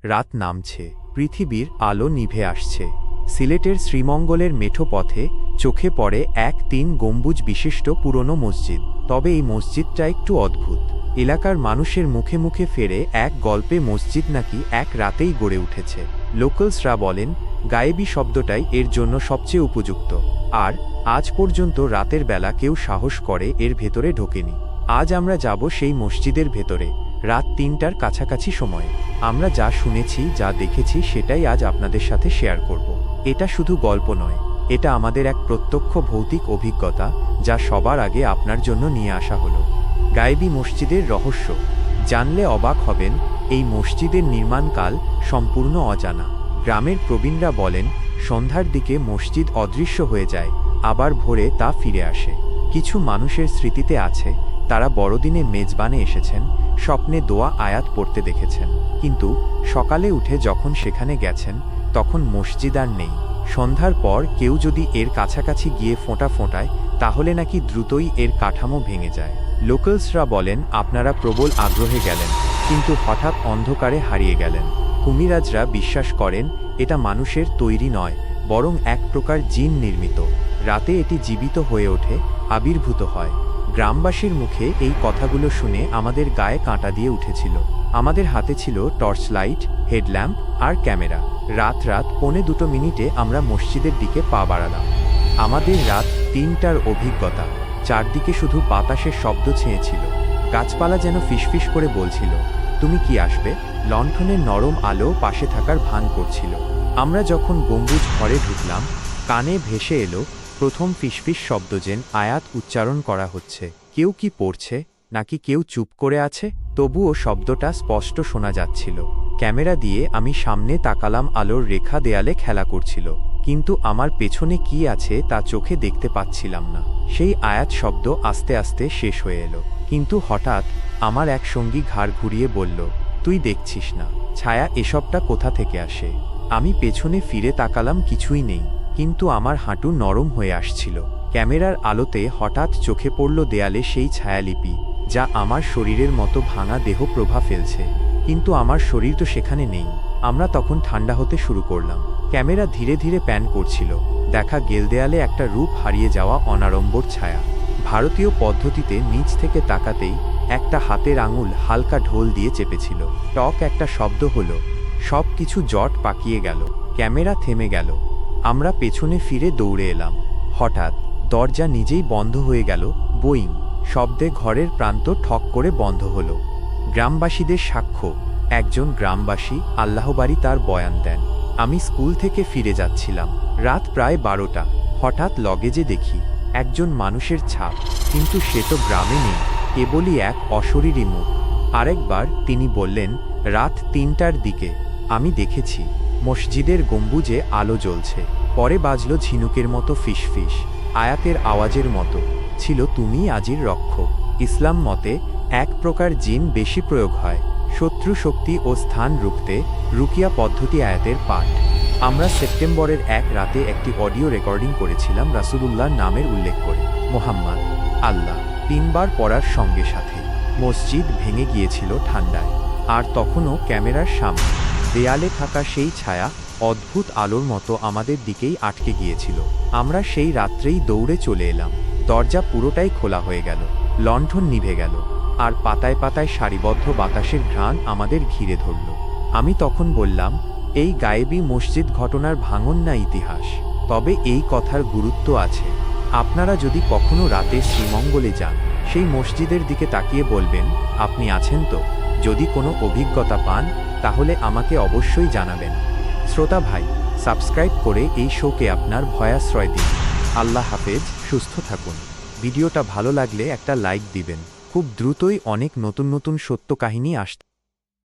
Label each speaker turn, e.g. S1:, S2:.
S1: রাত নামছে, পৃথিবীর আলো নিভে আসছে। সিলেটের শ্রীমঙ্গলের মেঠো পথে চোখে পড়ে এক ৩ গম্বুজ বিশিষ্ট পুরনো মসজিদ। তবে এই মসজিদটা একটু অদ্ভুত। এলাকার মানুষের মুখে মুখে ফেরে এক গল্পে মসজিদ নাকি এক রাতেই গড়ে উঠেছে। লোকালসরা বলেন গায়েবী শব্দটাই এর জন্য সবচেয়ে উপযুক্ত। আর আজ পর্যন্ত রাতের বেলা কেউ সাহস করে এর ভেতরে ঢোকেনি। আজ আমরা যাব সেই মসজিদের ভেতরে, রাত ৩টার কাছাকাছি সময়ে। আমরা যা শুনেছি, যা দেখেছি, সেটাই আজ আপনাদের সাথে শেয়ার করব। এটা শুধু গল্প নয়, এটা আমাদের এক প্রত্যক্ষ ভৌতিক অভিজ্ঞতা, যা সবার আগে আপনার জন্য নিয়ে আসা হলো। গায়েবী মসজিদের রহস্য জানলে অবাক হবেন। এই মসজিদের নির্মাণকাল সম্পূর্ণ অজানা। গ্রামের প্রবীণরা বলেন সন্ধ্যার দিকে মসজিদ অদৃশ্য হয়ে যায়, আবার ভোরে তা ফিরে আসে। কিছু মানুষের স্মৃতিতে আছে তারা বড়দিনে মেজবানে এসেছেন, স্বপ্নে দোয়া আয়াত পড়তে দেখেছেন, কিন্তু সকালে উঠে যখন সেখানে গেছেন তখন মসজিদ আর নেই। সন্ধ্যার পর কেউ যদি এর কাছাকাছি গিয়ে ফোঁটা ফোঁটায় তাহলে নাকি দ্রুতই এর কাঠামো ভেঙে যায়। লোকালসরা বলেন আপনারা প্রবল আগ্রহে গেলেন, কিন্তু হঠাৎ অন্ধকারে হারিয়ে গেলেন। কুমিরাজরা বিশ্বাস করেন এটা মানুষের তৈরি নয়, বরং এক প্রকার জিন নির্মিত। রাতে এটি জীবিত হয়ে ওঠে, আবির্ভূত হয়। গ্রামবাসীর মুখে এই কথাগুলো শুনে আমাদের গায়ে কাঁটা দিয়ে উঠেছিল। আমাদের হাতে ছিল টর্চ লাইট, হেডল্যাম্প আর ক্যামেরা। রাত 1:45 আমরা মসজিদের দিকে পা বাড়ালাম। আমাদের রাত ৩টার অভিজ্ঞতা। চারদিকে শুধু বাতাসের শব্দ ছেয়েছিল। গাছপালা যেন ফিসফিস করে বলছিল তুমি কি আসবে। লণ্ঠনের নরম আলো পাশে থাকার ভান করছিল। আমরা যখন গম্বুজ ঘরে ঢুকলাম, কানে ভেসে এলো প্রথম ফিসফিস শব্দ, যেন আয়াত উচ্চারণ করা হচ্ছে। কেউ কি পড়ছে, নাকি কেউ চুপ করে আছে? তবুও শব্দটা স্পষ্ট শোনা যাচ্ছিল। ক্যামেরা দিয়ে আমি সামনে তাকালাম, আলোর রেখা দেয়ালে খেলা করছিল, কিন্তু আমার পেছনে কি আছে তা চোখে দেখতে পাচ্ছিলাম না। সেই আয়াত শব্দ আস্তে আস্তে শেষ হয়ে এলো, কিন্তু হঠাৎ আমার এক সঙ্গী ঘাড় ঘুরিয়ে বলল তুই দেখছিস না ছায়া এসবটা কোথা থেকে আসে? আমি পেছনে ফিরে তাকালাম, কিছুই নেই, কিন্তু আমার হাঁটু নরম হয়ে আসছিল। ক্যামেরার আলোতে হঠাৎ চোখে পড়ল দেয়ালে সেই ছায়ালিপি, যা আমার শরীরের মতো ভাঙা দেহ প্রভা ফেলছে, কিন্তু আমার শরীর তো সেখানে নেই। আমরা তখন ঠান্ডা হতে শুরু করলাম। ক্যামেরা ধীরে ধীরে প্যান করছিল। দেখা গেল দেয়ালে একটা রূপ হারিয়ে যাওয়া অনাড়ম্বর ছায়া। ভারতীয় পদ্ধতিতে নিচ থেকে তাকাতেই একটা হাতের আঙুল হালকা ঢোল দিয়ে চেপেছিল। টক একটা শব্দ হলো, সব কিছু জট পাকিয়ে গেল। ক্যামেরা থেমে গেল। আমরা পেছনে ফিরে দৌড়ে এলাম। হঠাৎ দরজা নিজেই বন্ধ হয়ে গেল, বইং শব্দে ঘরের প্রান্ত ঠক করে বন্ধ হলো। গ্রামবাসীদের সাক্ষ্য। একজন গ্রামবাসী আল্লাহবাড়ি তার বয়ান দেন, আমি স্কুল থেকে ফিরে যাচ্ছিলাম, রাত প্রায় 12টা। হঠাৎ লগেজে দেখি একজন মানুষের ছাপ, কিন্তু সে তো গ্রামে নেই, কেবলই এক অশরীরী মুখ। আরেকবার তিনি বললেন রাত 3টার দিকে আমি দেখেছি মসজিদের গম্বুজে আলো জ্বলছে। পরে বাজল ঝিনুকের মতো ফিসফিস, আয়াতের আওয়াজের মতো ছিল তুমি আজির রক্ষক। ইসলাম মতে এক প্রকার জিন বেশি প্রয়োগ হয় শত্রু শক্তি ও স্থান রুখতে, রুকিয়া পদ্ধতি আয়াতের পাঠ। আমরা সেপ্টেম্বরের এক রাতে একটি অডিও রেকর্ডিং করেছিলাম রাসূলুল্লাহর নামের উল্লেখ করে, মোহাম্মদ, আল্লাহ 3 বার পড়ার সঙ্গে সাথে। মসজিদ ভেঙে গিয়েছিল ঠান্ডায়, আর তখনও ক্যামেরার সামনে দেয়ালে থাকা সেই ছায়া অদ্ভুত আলোর মতো আমাদের দিকেই আটকে গিয়েছিল। আমরা সেই রাত্রেই দৌড়ে চলে এলাম। দরজা পুরোটাই খোলা হয়ে গেল, লণ্ঠন নিভে গেল, আর পাতায় পাতায় সারিবদ্ধ বাতাসের ঘ্রাণ আমাদের ঘিরে ধরল। আমি তখন বললাম এই গায়েবী মসজিদ ঘটনার ভাঙন না ইতিহাস, তবে এই কথার গুরুত্ব আছে। আপনারা যদি কখনো রাতে শ্রীমঙ্গলে যান, সেই মসজিদের দিকে তাকিয়ে বলবেন আপনি আছেন তো। যদি কোনো অভিজ্ঞতা পান তাহলে আমাকে অবশ্যই জানাবেন। শ্রোতা ভাই, সাবস্ক্রাইব করে এই শোকে আপনার ভয়াশ্রয় দিন। আল্লাহ হাফেজ, সুস্থ থাকুন। ভিডিওটা ভালো লাগলে একটা লাইক দিবেন। খুব দ্রুতই অনেক নতুন নতুন সত্য কাহিনী আসছে।